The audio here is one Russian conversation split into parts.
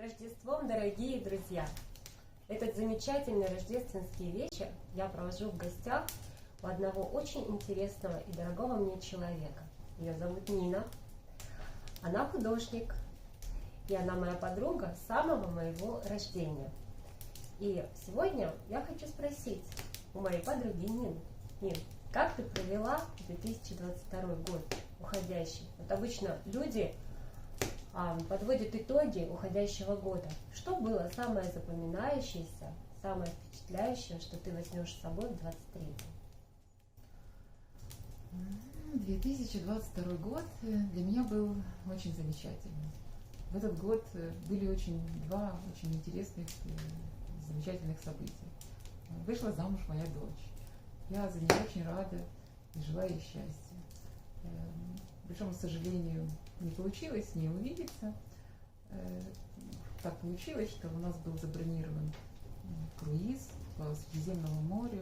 Рождеством, дорогие друзья! Этот замечательный рождественский вечер я провожу в гостях у одного очень интересного и дорогого мне человека. Ее зовут Нина. Она художник, и она моя подруга с самого моего рождения. И сегодня я хочу спросить у моей подруги Нины: Нин, как ты провела 2022 год уходящий? Вот обычно люди подводят итоги уходящего года. Что было самое запоминающееся, самое впечатляющее, что ты возьмешь с собой в 23-м? 2022 год для меня был очень замечательный. В этот год были два очень интересных и замечательных события. Вышла замуж моя дочь. Я за нее очень рада и желаю ей счастья. К большому сожалению, не получилось с ней увидеться. Так получилось, что у нас был забронирован круиз по Средиземному морю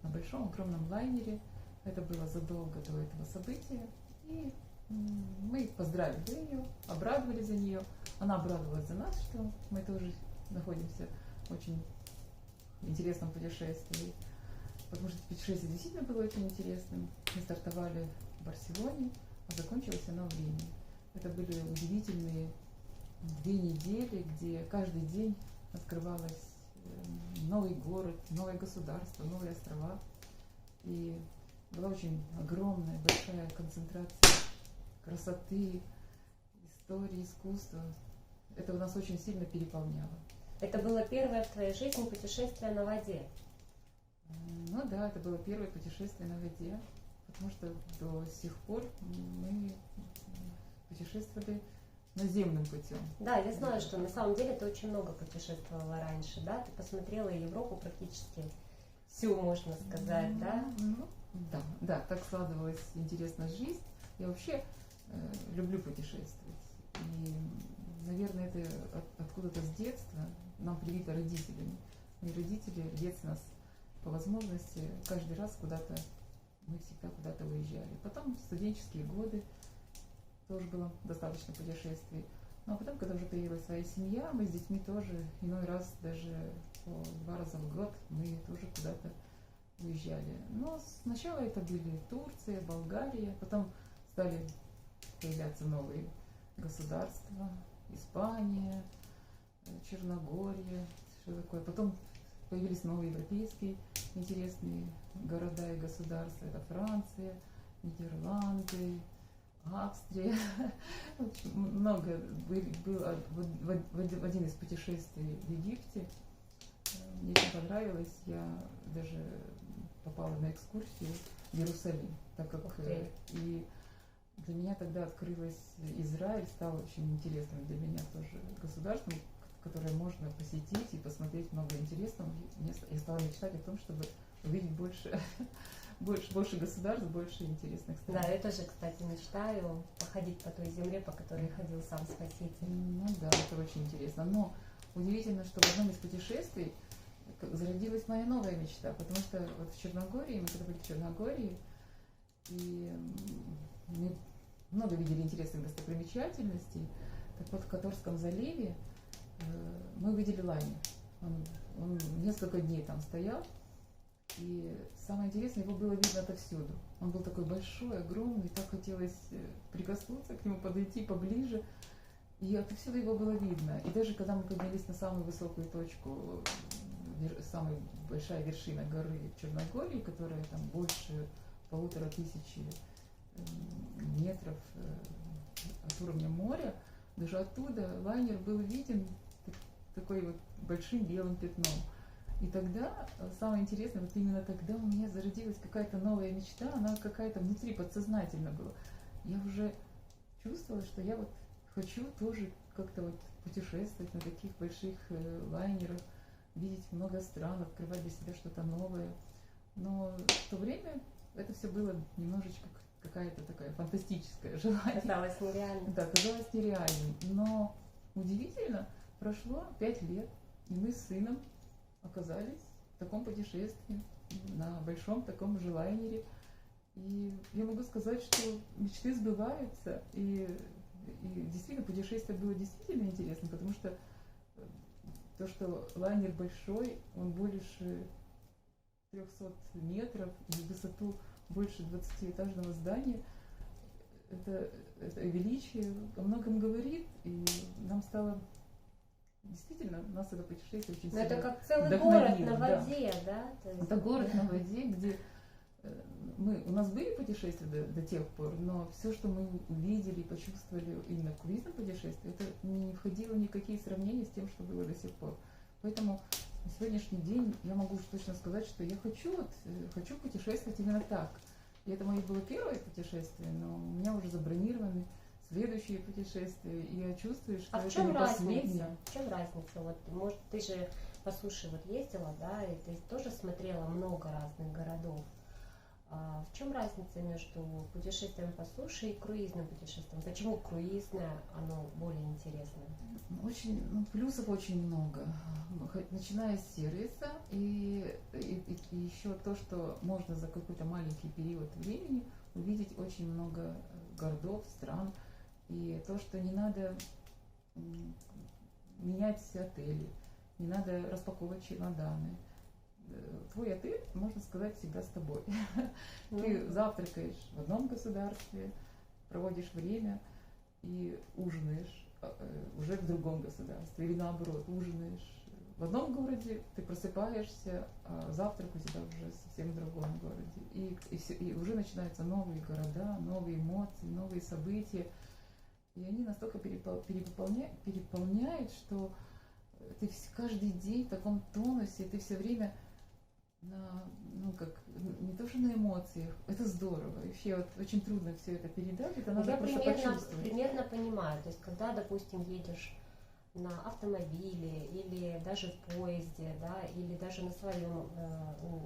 на большом огромном лайнере. Это было задолго до этого события. И мы поздравили ее, обрадовали за нее. Она обрадовалась за нас, что мы тоже находимся в очень интересном путешествии. Потому что путешествие действительно было очень интересным. Мы стартовали в Барселоне, а закончилось оно в Риме. Это были удивительные 2 недели, где каждый день открывалось новый город, новое государство, новые острова. И была очень огромная, большая концентрация красоты, истории, искусства. Это нас очень сильно переполняло. Это было первое в твоей жизни путешествие на воде? Ну да, это было первое путешествие на воде, потому что до сих пор мы путешествовали наземным путем. Да, я знаю, что на самом деле ты очень много путешествовала раньше, да? Ты посмотрела Европу практически всю, можно сказать, да? Да, так складывалась интересная жизнь. Я вообще люблю путешествовать. И, наверное, это откуда-то с детства нам привито родителями. Мои родители в детстве нас по возможности каждый раз мы всегда куда-то уезжали. Потом студенческие годы тоже было достаточно путешествий. Ну а потом, когда уже появилась своя семья, мы с детьми тоже иной раз, даже по 2 раза в год, мы тоже куда-то уезжали. Но сначала это были Турция, Болгария, потом стали появляться новые государства, Испания, Черногория, что такое. Потом появились новые европейские интересные города и государства. Это Франция, Нидерланды, Австрия. Много было в один из путешествий в Египте. Мне очень понравилось. Я даже попала на экскурсию в Иерусалим, так как и для меня тогда открылось Израиль, стал очень интересным для меня тоже государством, которое можно посетить и посмотреть много интересного. Я стала мечтать о том, чтобы увидеть больше государств, больше интересных стран. Да, я тоже, кстати, мечтаю походить по той земле, по которой ходил сам Спаситель. Ну да, это очень интересно. Но удивительно, что в одном из путешествий зародилась моя новая мечта, потому что вот в Черногории, мы когда были в Черногории, и мы много видели интересных достопримечательностей. Так вот, в Которском заливе мы увидели лайнер. Он несколько дней там стоял. И самое интересное, его было видно отовсюду. Он был такой большой, огромный, так хотелось прикоснуться к нему, подойти поближе. И отовсюду его было видно. И даже когда мы поднялись на самую высокую точку, самая большая вершина горы Черногории, которая там больше 1500 метров от уровня моря, даже оттуда лайнер был виден такой вот большим белым пятном. И тогда, самое интересное, вот именно тогда у меня зародилась какая-то новая мечта, она какая-то внутри подсознательно была. Я уже чувствовала, что я вот хочу тоже как-то вот путешествовать на таких больших лайнерах, видеть много стран, открывать для себя что-то новое. Но в то время это все было немножечко какая-то такая фантастическое желание. Казалось нереальным. Да, казалось нереальным. Но удивительно, прошло 5 лет, и мы с сыном оказались в таком путешествии, на большом таком же лайнере. И я могу сказать, что мечты сбываются. И действительно, путешествие было действительно интересно, потому что то, что лайнер большой, он больше 300 метров и высоту больше 20-этажного здания, это величие о многом говорит, и нам стало действительно, нас это путешествие очень Но сильно это как целый вдохновило, город на воде, да? То есть Это город на воде, где у нас были путешествия до тех пор, но все, что мы увидели и почувствовали именно в круизном путешествии, это не входило ни в какие сравнения с тем, что было до сих пор. Поэтому на сегодняшний день я могу уж точно сказать, что я хочу путешествовать именно так. И это мое было первое путешествие, но у меня уже забронированы следующие путешествия, и я чувствую, что а в это чем не последнее. разница? В чем разница? Вот, может, ты же по суше вот ездила, да, и ты тоже смотрела много разных городов. А в чем разница между путешествием по суше и круизным путешествием? Почему круизное, оно более интересное? Плюсов очень много. Начиная с сервиса и еще то, что можно за какой-то маленький период времени увидеть очень много городов, стран. И то, что не надо менять все отели, не надо распаковывать чемоданы. Твой отель, можно сказать, всегда с тобой. Ты завтракаешь в одном государстве, проводишь время и ужинаешь уже в другом государстве. Или наоборот, ужинаешь в одном городе, ты просыпаешься, а завтрак у тебя уже совсем в другом городе. И уже начинаются новые города, новые эмоции, новые события. И они настолько переполняют, что ты каждый день в таком тонусе, ты все время не то что на эмоциях, это здорово. И вообще очень трудно все это передать, это надо просто почувствовать. Примерно понимаю, то есть когда, допустим, едешь на автомобиле или даже в поезде, да, или даже на своем,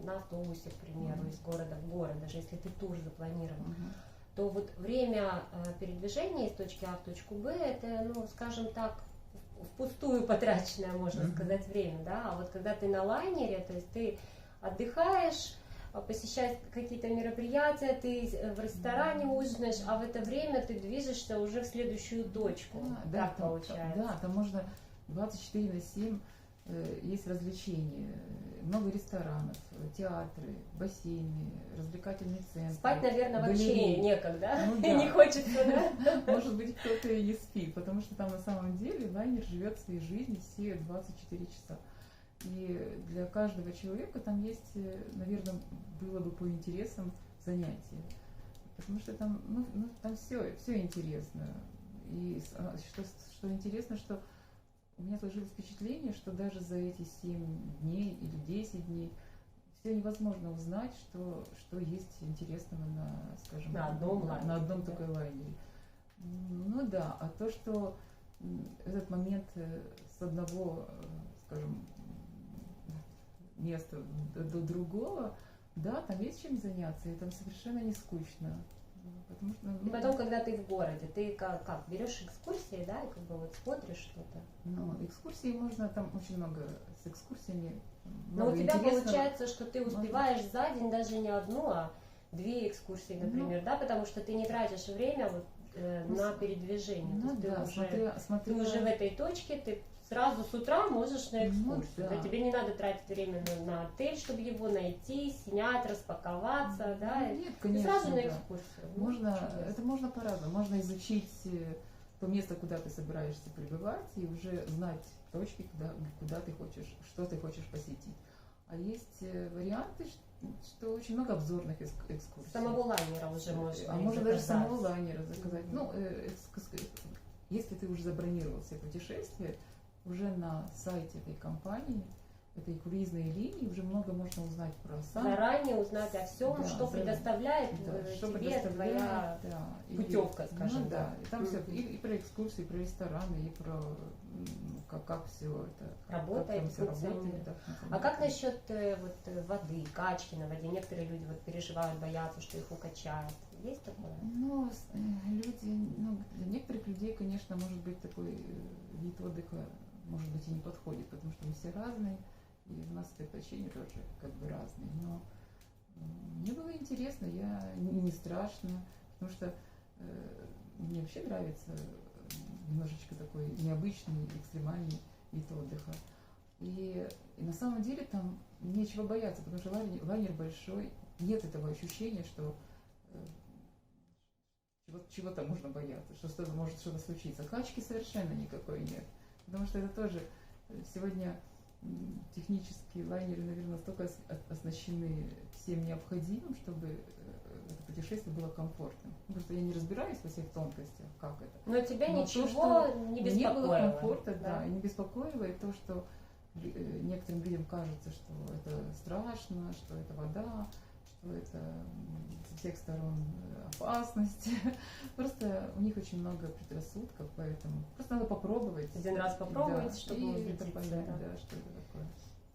на автобусе, к примеру, из города в город, даже если ты тур запланировал, то вот время передвижения из точки А в точку Б, это, скажем так, впустую потраченное, можно сказать, время, да, а вот когда ты на лайнере, то есть ты отдыхаешь, посещаешь какие-то мероприятия, ты в ресторане ужинаешь, а в это время ты движешься уже в следующую точку. Да, так получается. Да, там можно 24/7 есть развлечения, много ресторанов, театры, бассейны, развлекательные центры. Спать, наверное, вообще некогда, да. не хочется, да? Может быть, кто-то и не спит, потому что там на самом деле лайнер живет своей жизнью все 24 часа. И для каждого человека там есть, наверное, было бы по интересам занятие. Потому что там, там все интересно. И что интересно, что у меня сложилось впечатление, что даже за эти 7 дней или 10 дней все невозможно узнать, что есть интересного на одном такой лайнере. Ну да, а то, что этот момент с одного, скажем, места до другого, да, там есть чем заняться, и там совершенно не скучно. Потому что, и потом, когда ты в городе, ты как берешь экскурсии, да, и как бы вот смотришь что-то. Экскурсии можно, там очень много с экскурсиями. Но у тебя получается, что ты успеваешь за день даже не одну, а 2 экскурсии, например, да, потому что ты не тратишь время вот, на передвижение. Ты уже в этой точке, ты сразу с утра можешь на экскурсию. Да. Тебе не надо тратить время на отель, чтобы его найти, снять, распаковаться, да. Нет, конечно, и сразу на экскурсию. Это можно по-разному. Можно изучить то место, куда ты собираешься прибывать, и уже знать точки, куда ты хочешь, что ты хочешь посетить. А есть варианты, что очень много обзорных экскурсий. Самого лайнера уже можно. А можно даже самого лайнера заказать. Если ты уже забронировал себе путешествие, уже на сайте этой компании, этой круизной линии, уже много можно узнать про сам. Заранее узнать о всем, что предоставляет тебе твоя путевка, скажем. Да, и там все, и про экскурсии, и про рестораны, и про как все это работает. Да, а как насчет воды, качки на воде? Некоторые люди переживают, боятся, что их укачают. Есть такое? Для некоторых людей, конечно, может быть, такой вид отдыха, может быть, и не подходит, потому что мы все разные, и у нас предпочтения тоже как бы разные. Но мне было интересно, не страшно, потому что мне вообще нравится немножечко такой необычный, экстремальный вид отдыха. И на самом деле там нечего бояться, потому что лайнер большой, нет этого ощущения, что чего-то можно бояться, что что-то может что-то случиться. Качки совершенно никакой нет. Потому что это тоже сегодня технические лайнеры, наверное, настолько оснащены всем необходимым, чтобы это путешествие было комфортным. Потому что я не разбираюсь во всех тонкостях, как это. Но тебя Но ничего то, не мне было беспокоило. комфортно, да, и не беспокоило, и то, что некоторым людям кажется, что это страшно, что это вода, что это со всех сторон опасность. Просто у них очень много предрассудков, поэтому просто надо попробовать. Один раз попробовать, да, чтобы и убедиться. это понять, да, что это такое.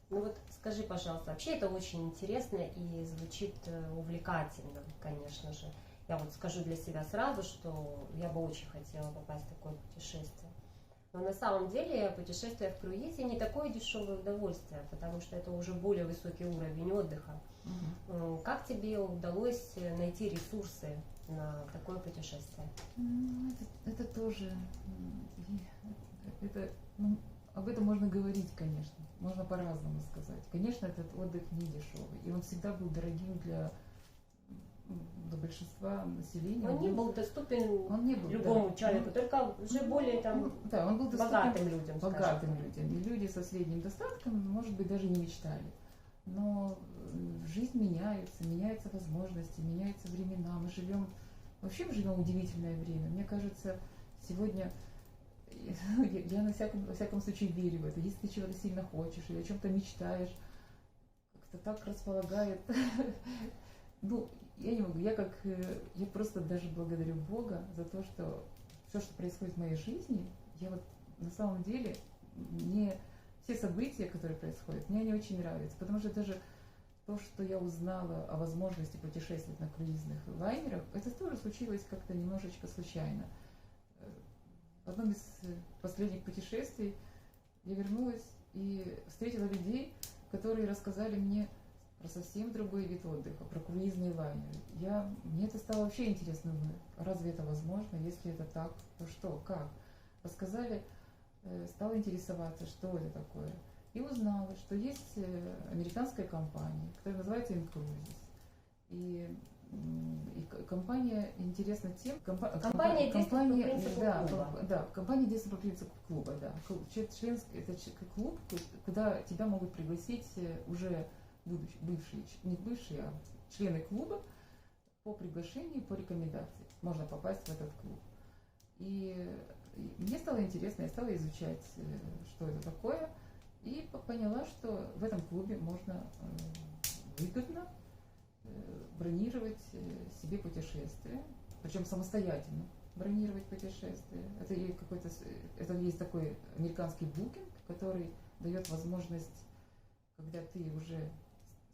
Ну вот скажи, пожалуйста, вообще это очень интересно и звучит увлекательно, конечно же. Я вот скажу для себя сразу, что я бы очень хотела попасть в такое путешествие. Но на самом деле путешествие в круизе не такое дешевое удовольствие, потому что это уже более высокий уровень отдыха. Угу. Как тебе удалось найти ресурсы на такое путешествие? Это тоже, об этом можно говорить, конечно, можно по-разному сказать. Конечно, этот отдых не дешевый, и он всегда был дорогим для большинства населения. Он не был доступен он не был, любому да, человеку, только уже более там да, он был доступен богатым людям. Богатым людям. И люди со средним достатком, может быть, даже не мечтали. Но жизнь меняется, меняются возможности, меняются времена. Мы живем в удивительное время. Мне кажется, сегодня я во всяком случае верю в это. Если ты чего-то сильно хочешь или о чем-то мечтаешь, как-то так располагает. Ну, я не могу, я просто даже благодарю Бога за то, что все, что происходит в моей жизни, я вот на самом деле все события, которые происходят, мне они очень нравятся, потому что даже то, что я узнала о возможности путешествовать на круизных лайнерах, это тоже случилось как-то немножечко случайно. В одном из последних путешествий я вернулась и встретила людей, которые рассказали мне про совсем другой вид отдыха, про круизные лайнеры. Мне это стало вообще интересно. Разве это возможно? Если это так, то что, как? Рассказали, стала интересоваться, что это такое. И узнала, что есть американская компания, которая называется Incruises. И компания интересна тем... Компания действует по принципу клуба. Да, компания действует по принципу клуба, да. Это клуб, куда тебя могут пригласить уже бывшие, не бывшие, а члены клуба по приглашению, по рекомендации. Можно попасть в этот клуб. И мне стало интересно, я стала изучать, что это такое, и поняла, что в этом клубе можно выгодно бронировать себе путешествие, причем самостоятельно бронировать путешествие. Это есть такой американский букинг, который дает возможность, когда ты уже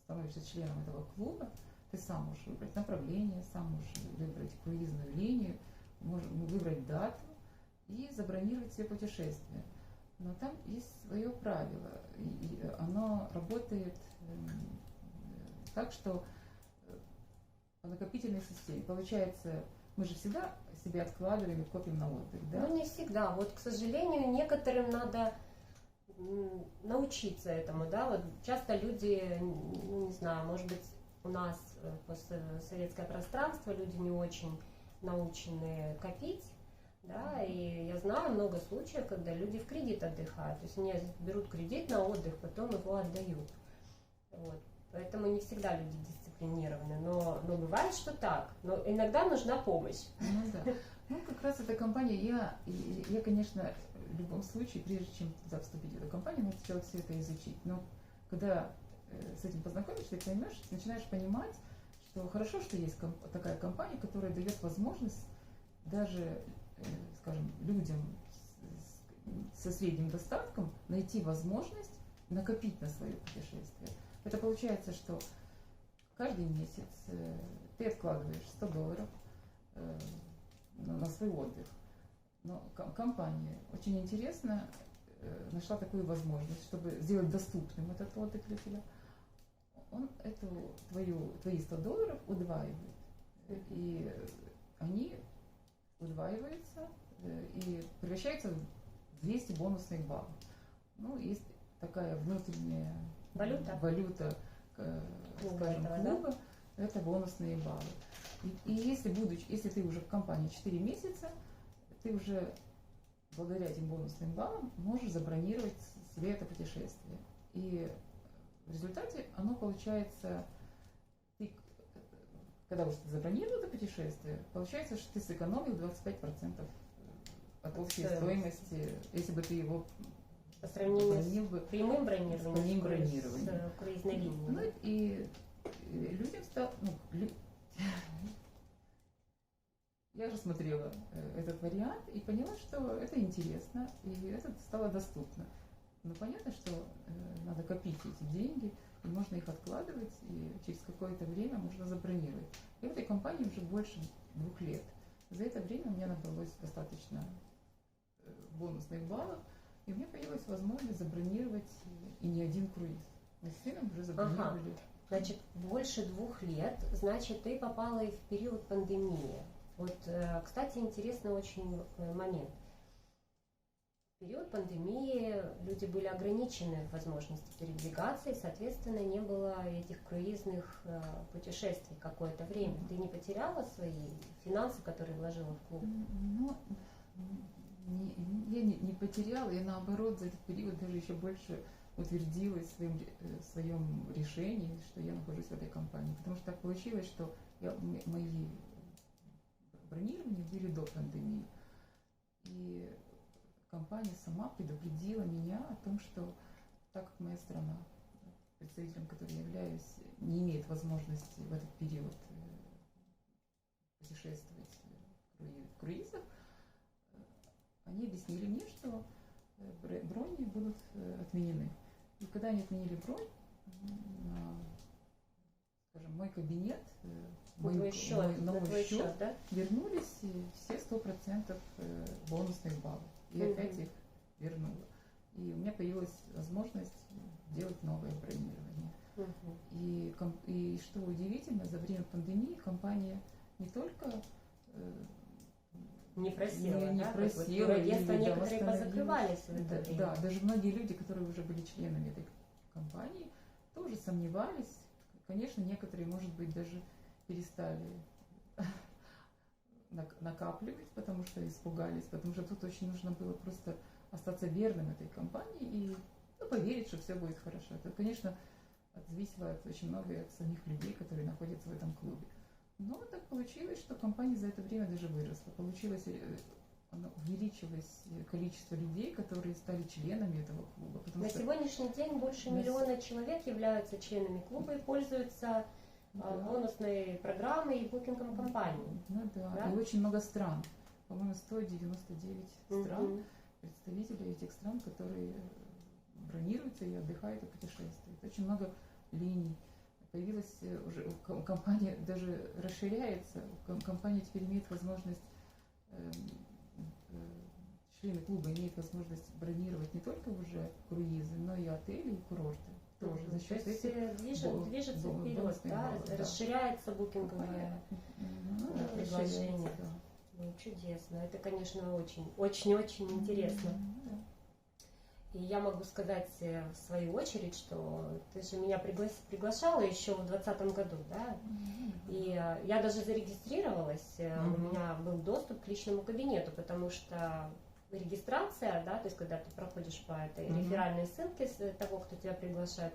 становишься членом этого клуба, ты сам можешь выбрать направление, сам можешь выбрать круизную линию, можешь выбрать дату и забронировать себе путешествие. Но там есть свое правило, и оно работает так, что по накопительной системе. Получается, мы же всегда себе откладываем и копим на отдых, да? Ну, не всегда. Вот, к сожалению, некоторым надо научиться этому, да, вот часто люди, ну, не знаю, может быть, у нас постсоветское пространство, люди не очень научены копить, да, и я знаю много случаев, когда люди в кредит отдыхают, то есть они берут кредит на отдых, потом его отдают, вот. Поэтому не всегда люди дисциплинированы, но бывает, что так, но иногда нужна помощь. Ну да. Ну, как раз эта компания, я, конечно, в любом случае, прежде чем туда вступить в эту компанию, надо сначала все это изучить. Но когда с этим познакомишься, ты поймешь, начинаешь понимать, что хорошо, что есть такая компания, которая дает возможность даже, скажем, людям со средним достатком найти возможность накопить на свое путешествие. Это получается, что каждый месяц ты откладываешь $100 на свой отдых. Но компания очень интересно нашла такую возможность, чтобы сделать доступным этот отдых для тебя. Он твои $100 удваивает. И они удваиваются и превращаются в 200 бонусных баллов. Ну, такая внутренняя валюта скажем, клуба, это бонусные баллы. И если ты уже в компании 4 месяца, ты уже благодаря этим бонусным баллам можешь забронировать себе это путешествие. И в результате оно получается, когда уже ты забронировал это путешествие, получается, что ты сэкономил 25% от общей стоимости, если бы ты его по сравнению с прямым бронированием, с круизной линией. Ну и людям стало... Я же смотрела этот вариант и поняла, что это интересно, и это стало доступно. Но понятно, что надо копить эти деньги, и можно их откладывать, и через какое-то время можно забронировать. И в этой компании уже больше 2 лет. За это время у меня набралось достаточно бонусных баллов, и у меня появилась возможность забронировать и не один круиз. Мы с сыном уже забронировали. Ага. Значит, больше 2 лет, значит, ты попала и в период пандемии. Вот, кстати, интересный очень момент. В период пандемии люди были ограничены в возможности передвигаться, и, соответственно, не было этих круизных путешествий какое-то время. Ты не потеряла свои финансы, которые вложила в клуб? Ну, я не потеряла, я наоборот за этот период даже еще больше утвердилась в своем решении, что я нахожусь в этой компании. Потому что так получилось, что мои бронирования были до пандемии. И компания сама предупредила меня о том, что так как моя страна, представителем которой я являюсь, не имеет возможности в этот период путешествовать в круизах, они объяснили мне, что брони будут отменены. И когда они отменили бронь, скажем, мой кабинет, новый счет, да? Вернулись все 100% бонусных баллов. И опять их вернула. И у меня появилась возможность делать новое бронирование. И что удивительно, за время пандемии компания не только не просила, турагентства некоторые позакрывались в это время. Да, даже многие люди, которые уже были членами этой компании, тоже сомневались. Конечно, некоторые, может быть, даже перестали накапливать, потому что испугались, потому что тут очень нужно было просто остаться верным этой компании и поверить, что все будет хорошо. Это, конечно, зависело очень много от самих людей, которые находятся в этом клубе. Но так получилось, что компания за это время даже выросла. Увеличилось количество людей, которые стали членами этого клуба. На сегодняшний день больше миллиона человек являются членами клуба и пользуются бонусной программой и букингом компании. Ну да, и очень много стран. По-моему, 199 стран, представителей этих стран, которые бронируются и отдыхают и путешествуют. Очень много линий. Появилась уже, компания даже расширяется, компания теперь имеет возможность, члены клуба имеют возможность бронировать не только уже круизы, но и отели и курорты. Тоже за счет этих движется вперед, да? Расширяется букинговое предложение. Ну, чудесно. Это, конечно, очень интересно. И я могу сказать в свою очередь, что ты же меня приглашала еще в 2020 году, да? И я даже зарегистрировалась, у меня был доступ к личному кабинету, потому что регистрация, да, то есть когда ты проходишь по этой реферальной ссылке того, кто тебя приглашает,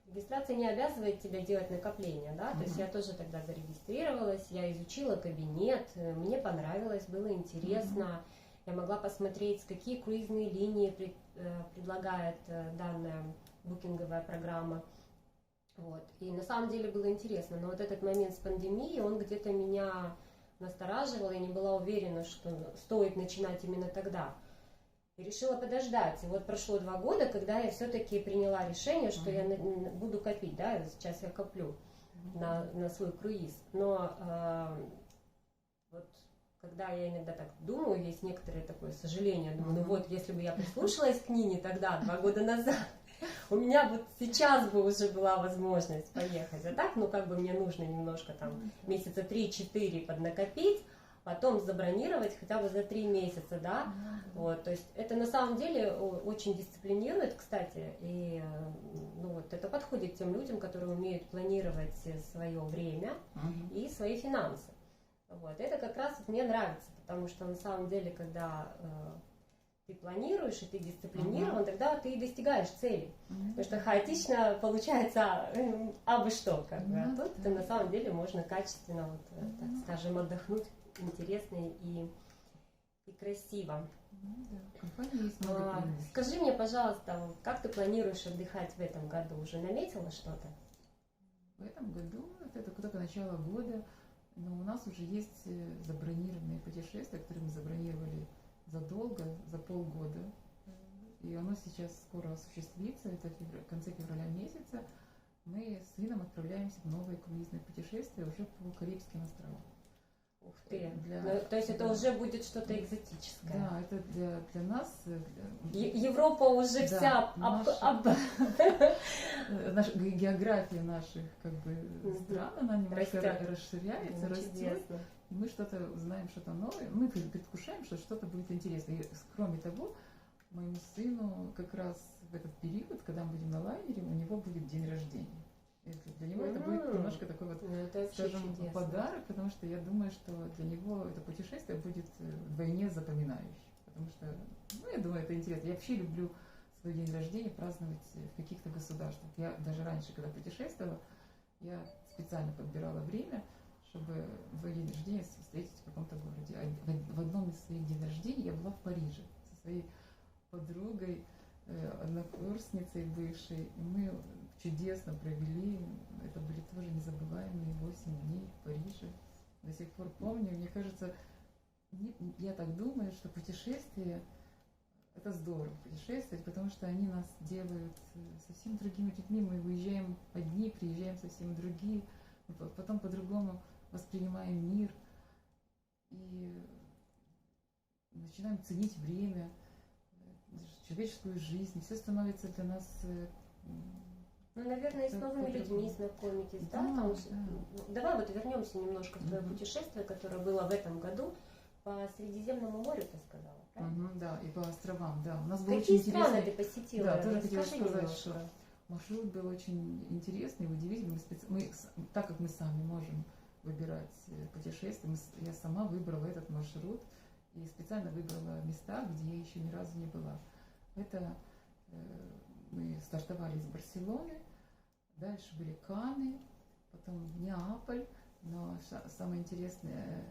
регистрация не обязывает тебя делать накопления, да, то есть я тоже тогда зарегистрировалась, я изучила кабинет, мне понравилось, было интересно. Я могла посмотреть, какие круизные линии предлагает данная букинговая программа. Вот. И на самом деле было интересно. Но вот этот момент с пандемией, он где-то меня настораживал. Я не была уверена, что стоит начинать именно тогда. И решила подождать. И вот прошло 2 года, когда я все-таки приняла решение, что я буду копить. Да, сейчас я коплю на свой круиз. Но вот... Когда я иногда так думаю, есть некоторое такое сожаление, думаю, ну вот, если бы я прислушалась к Нине тогда, 2 года назад, у меня вот сейчас бы уже была возможность поехать. А так, ну как бы мне нужно немножко там месяца 3-4 поднакопить, потом забронировать хотя бы за 3 месяца, да. Вот, то есть это на самом деле очень дисциплинирует, кстати, и ну, вот это подходит тем людям, которые умеют планировать свое время и свои финансы. Вот, это как раз вот мне нравится, потому что на самом деле, когда ты планируешь и ты дисциплинирован, тогда ты и достигаешь цели. Потому что хаотично получается абы что, как бы. А тут на самом деле можно качественно, вот, так скажем, отдохнуть интересно и красиво. Скажи мне, пожалуйста, как ты планируешь отдыхать в этом году? Уже наметила что-то? В этом году, это только начало года, но у нас уже есть забронированные путешествия, которые мы забронировали задолго, за полгода. И оно сейчас скоро осуществится, это в конце февраля месяца. Мы с сыном отправляемся в новое круизное путешествие уже по Карибским островам. Ух ты! То есть это уже будет что-то экзотическое. Да, это для нас... Европа уже вся... География наших стран, она немножко расширяется, растет. И мы что-то знаем, что-то новое. Мы предвкушаем, что что-то будет интересно. И кроме того, моему сыну как раз в этот период, когда мы будем на лайнере, у него будет день рождения. Для него это будет немножко такой вот, скажем, подарок, потому что я думаю, что для него это путешествие будет вдвойне запоминающее. Потому что, я думаю, это интересно. Я вообще люблю свой день рождения праздновать в каких-то государствах. Я даже раньше, когда путешествовала, я специально подбирала время, чтобы в день рождения встретить в каком-то городе. В одном из своих дней рождения я была в Париже со своей подругой, однокурсницей бывшей. И мы чудесно провели, это были тоже незабываемые 8 дней в Париже. До сих пор помню, мне кажется, я так думаю, что путешествия, это здорово, путешествовать, потому что они нас делают совсем другими людьми. Мы выезжаем одни, приезжаем совсем другие, потом по-другому воспринимаем мир и начинаем ценить время, человеческую жизнь. Все становится для нас... наверное, и с новыми людьми знакомитесь, да? Давай вот вернемся немножко в твое путешествие, которое было в этом году по Средиземному морю, ты сказала, правильно? Да, и по островам, да. У нас было Какие очень страны интересный... ты посетила? Да, тоже хотела Расскажи сказать, немножко. что маршрут был очень интересный, удивительный. Так как мы сами можем выбирать путешествия, я сама выбрала этот маршрут и специально выбрала места, где я еще ни разу не была. Это мы стартовали из Барселоны, дальше были Каны, потом Неаполь, но самое интересное,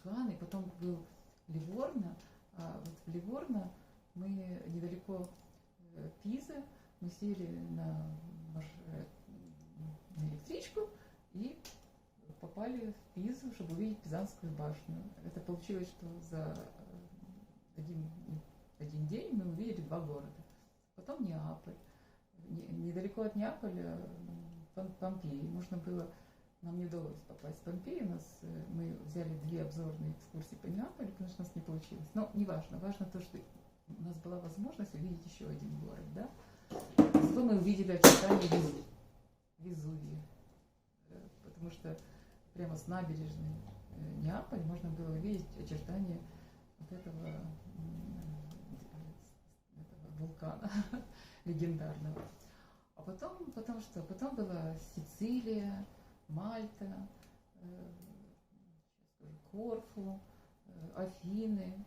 Каны, потом был Ливорно, а вот в Ливорно мы недалеко Пизы, мы сели на электричку и попали в Пизу, чтобы увидеть Пизанскую башню. Это получилось, что за один день мы увидели 2 города. Потом Неаполь. Недалеко от Неаполя Помпеи. Нам не удалось попасть в Помпеи. Мы взяли 2 обзорные экскурсии по Неаполю, потому что у нас не получилось. Но не важно. Важно то, что у нас была возможность увидеть еще один город. Да? Зато мы увидели очертания Везувия. Потому что прямо с набережной Неаполь можно было увидеть очертания вот этого вулкана легендарного. А потом что? Потом была Сицилия, Мальта, Корфу, Афины,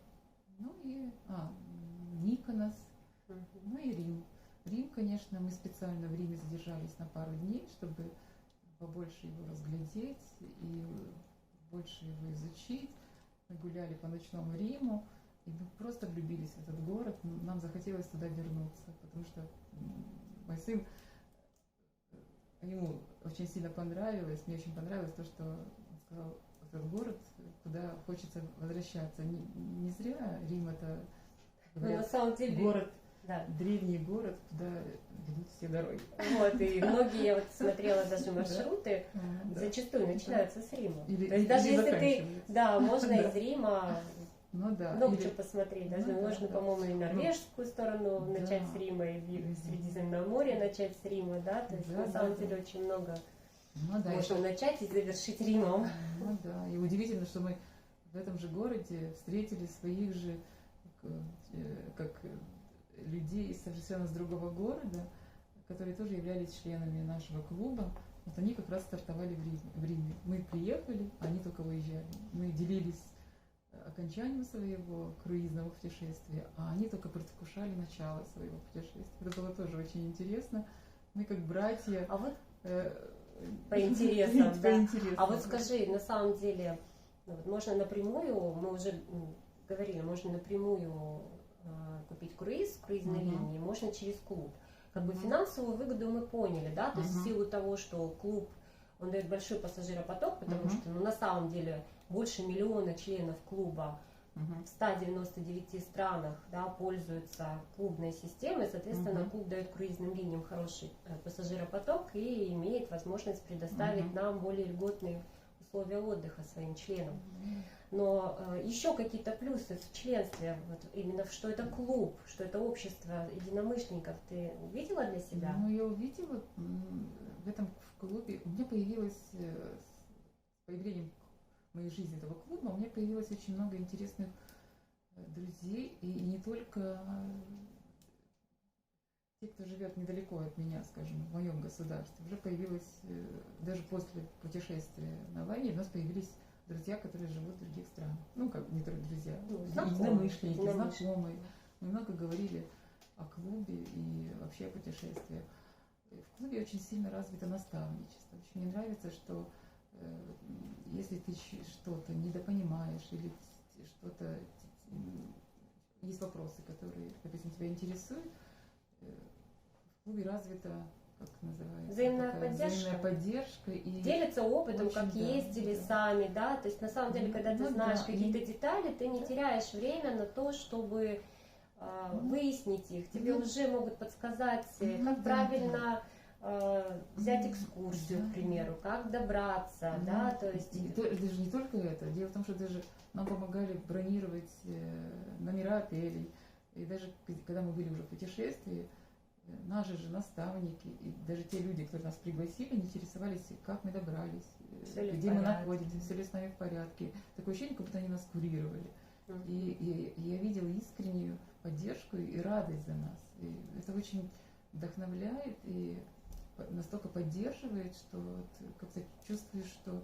Миконос, и Рим. Рим, конечно, мы специально в Риме задержались на пару дней, чтобы побольше его разглядеть и больше его изучить. Мы гуляли по ночному Риму, и мы просто влюбились в этот город. Нам захотелось туда вернуться, потому что мой сын, ему очень сильно понравилось, мне очень понравилось то, что он сказал, этот город, куда хочется возвращаться. Не зря Рим это, говорят, на самом деле, город, да, древний город, куда ведут все дороги. Вот, и многие, я вот смотрела даже маршруты, зачастую начинаются с Рима. То есть даже если ты, можно из Рима много чего посмотреть. Даже можно, по-моему, и норвежскую сторону начать с Рима, и Средиземное море начать с Рима, да, то есть на самом деле очень много Ну да, можно начать и завершить Римом. ну да, и удивительно, что мы в этом же городе встретили своих же как людей из совершенно с другого города, которые тоже являлись членами нашего клуба. Вот они как раз стартовали в Риме. Мы приехали, они только выезжали. Мы делились окончанием своего круизного путешествия, а они только предвкушали начало своего путешествия. Это было тоже очень интересно. Мы как братья. А вот по интересам, по да. интересам. А вот скажи, на самом деле, можно напрямую, мы уже говорили, можно напрямую купить круиз, круизной линии, можно через клуб. Как бы финансовую выгоду мы поняли, да, то есть в силу того, что клуб, он дает большой пассажиропоток, потому что, ну, на самом деле, больше 1 миллиона членов клуба в 199 странах, да, пользуются клубной системой, соответственно, клуб дает круизным линиям хороший пассажиропоток и имеет возможность предоставить нам более льготные условия отдыха своим членам. Но еще какие-то плюсы в членстве, вот именно что это клуб, что это общество единомышленников, ты увидела для себя? Ну, я увидела в этом клубе, у меня появилось, с появлением в моей жизни этого клуба, у меня появилось очень много интересных друзей, и не только те, кто живет недалеко от меня, скажем, в моем государстве. Уже появилось, даже после путешествия на Ване, у нас появились друзья, которые живут в других странах. Ну, как не только друзья, единомышленники, знакомые. Мы много говорили о клубе и вообще о путешествиях. В клубе очень сильно развито наставничество. Очень мне нравится, что если ты что-то недопонимаешь или что-то, есть вопросы, которые, допустим, тебя интересуют, в клубе развита, как называется, взаимная поддержка. И делятся опытом, очень, как ездили сами, да, то есть на самом деле, когда ты знаешь какие-то детали, ты не теряешь время на то, чтобы выяснить их. Тебе уже могут подсказать, как правильно взять экскурсию, к примеру, как добраться, да, то есть... Даже не только это. Дело в том, что даже нам помогали бронировать номера отелей. И даже когда мы были уже в путешествии, наши же наставники и даже те люди, которые нас пригласили, интересовались, как мы добрались, где мы находимся, все ли с нами в порядке. Такое ощущение, как будто они нас курировали. И я видела искреннюю поддержку и радость за нас. И это очень вдохновляет и настолько поддерживает, что вот как-то чувствуешь, что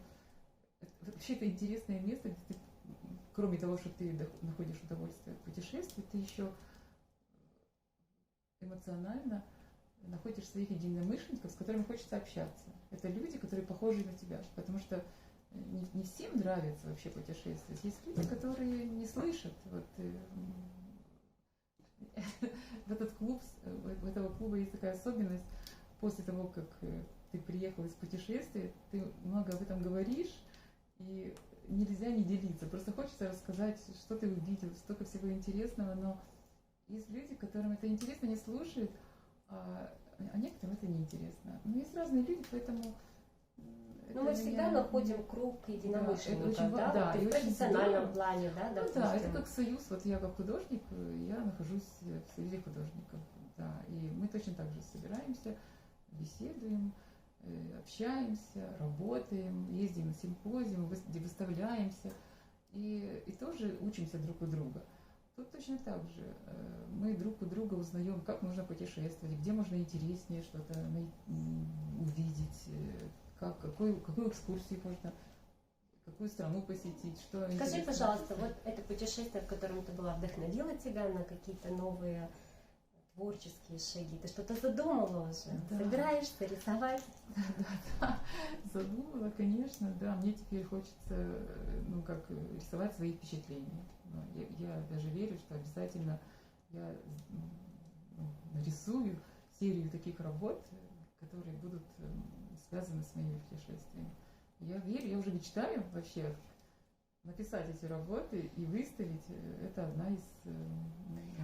вообще это интересное место, где ты, кроме того, что ты находишь удовольствие от путешествий, ты еще эмоционально находишь своих единомышленников, с которыми хочется общаться. Это люди, которые похожи на тебя, потому что не всем нравится вообще путешествовать. Есть люди, которые не слышат. Вот, в этот клуб, в этого клуба есть такая особенность. После того, как ты приехал из путешествия, ты много об этом говоришь, и нельзя не делиться. Просто хочется рассказать, что ты увидел, столько всего интересного, но есть люди, которым это интересно, не слушают, а некоторым это неинтересно. Но есть разные люди, поэтому... Но мы всегда находим круг единомышленников, да, и в профессиональном плане, да, допустим. Да, это как союз, вот я как художник, я нахожусь в союзе художников, да, и мы точно так же собираемся, беседуем, общаемся, работаем, ездим на симпозиум, выставляемся и тоже учимся друг у друга. Тут точно так же. Мы друг у друга узнаем, как можно путешествовать, где можно интереснее что-то увидеть, какую экскурсию можно, какую страну посетить, что Скажи, пожалуйста, вот это путешествие, в котором ты была, вдохновило тебя на какие-то новые творческие шаги? Ты что-то задумала уже? Да. Собираешься рисовать? Да, задумала, конечно, да. Мне теперь хочется, ну, как рисовать свои впечатления. Я даже верю, что обязательно я нарисую серию таких работ, которые будут связаны с моими путешествиями. Я верю, я уже мечтаю вообще написать эти работы и выставить. Это одна из...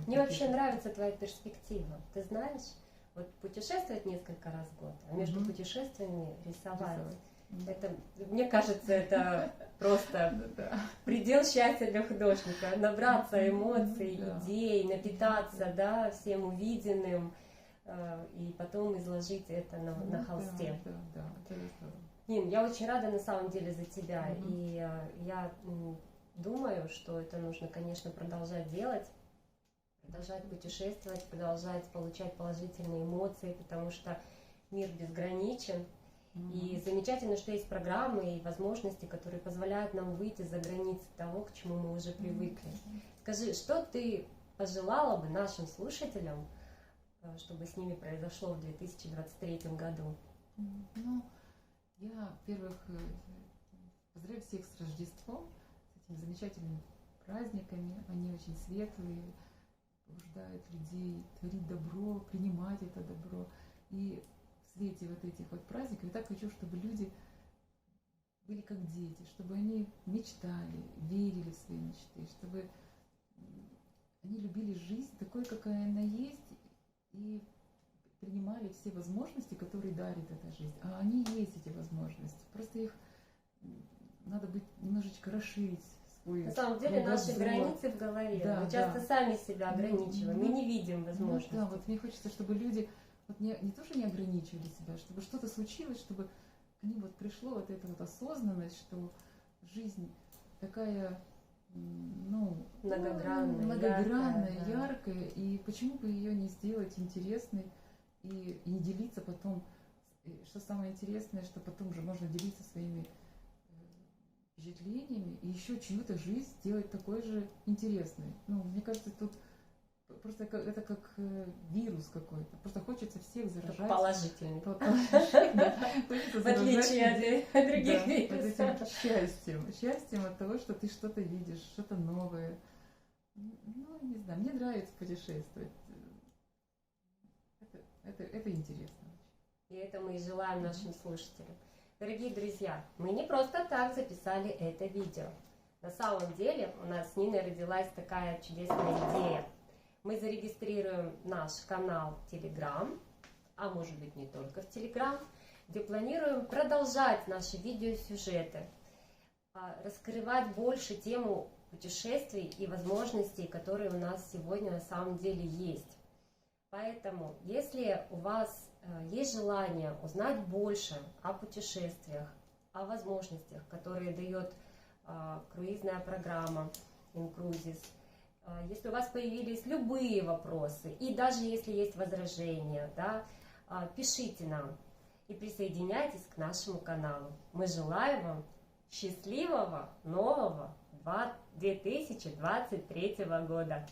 Мне вообще нравится твоя перспектива. Ты знаешь, вот путешествовать несколько раз в год, а между путешествиями рисовать. Это, мне кажется, это просто предел счастья для художника. Набраться эмоций, идей, напитаться, да, всем увиденным, и потом изложить это на холсте. Нин, я очень рада на самом деле за тебя. Мгм. И я думаю, что это нужно, конечно, продолжать делать, продолжать путешествовать, продолжать получать положительные эмоции, потому что мир безграничен. И замечательно, что есть программы и возможности, которые позволяют нам выйти за границы того, к чему мы уже привыкли. Скажи, что ты пожелала бы нашим слушателям, чтобы с ними произошло в 2023 году? Ну, я, во-первых, поздравляю всех с Рождеством, с этими замечательными праздниками. Они очень светлые, побуждают людей творить добро, принимать это добро. И в свете вот этих вот праздников я так хочу, чтобы люди были как дети, чтобы они мечтали, верили в свои мечты, чтобы они любили жизнь такой, какая она есть, и принимали все возможности, которые дарит эта жизнь. А они есть, эти возможности. Просто их надо быть немножечко расширить свой На самом деле наши кругозор. границы в голове. Да, Мы часто да. сами себя ограничиваем, мы не видим возможностей. Да, вот мне хочется, чтобы люди вот не то, что не ограничивали себя, чтобы что-то случилось, чтобы к ним вот пришло вот эта вот осознанность, что жизнь такая, Многогранная, яркая, и почему бы ее не сделать интересной и не делиться потом. Что самое интересное, что потом уже можно делиться своими впечатлениями и еще чью-то жизнь сделать такой же интересной. Мне кажется, тут просто это как вирус какой-то. Просто хочется всех заражать. Положительный. В отличие от других вирусов. Счастьем от того, что ты что-то видишь, что-то новое. Не знаю, мне нравится путешествовать. Это интересно. И это мы и желаем нашим слушателям. Дорогие друзья, мы не просто так записали это видео. На самом деле у нас с Ниной родилась такая чудесная идея. Мы зарегистрируем наш канал в Telegram, а может быть не только в Telegram, где планируем продолжать наши видеосюжеты, раскрывать больше тему путешествий и возможностей, которые у нас сегодня на самом деле есть. Поэтому, если у вас есть желание узнать больше о путешествиях, о возможностях, которые дает круизная программа Incruises, если у вас появились любые вопросы, и даже если есть возражения, пишите нам и присоединяйтесь к нашему каналу. Мы желаем вам счастливого нового 2023 года!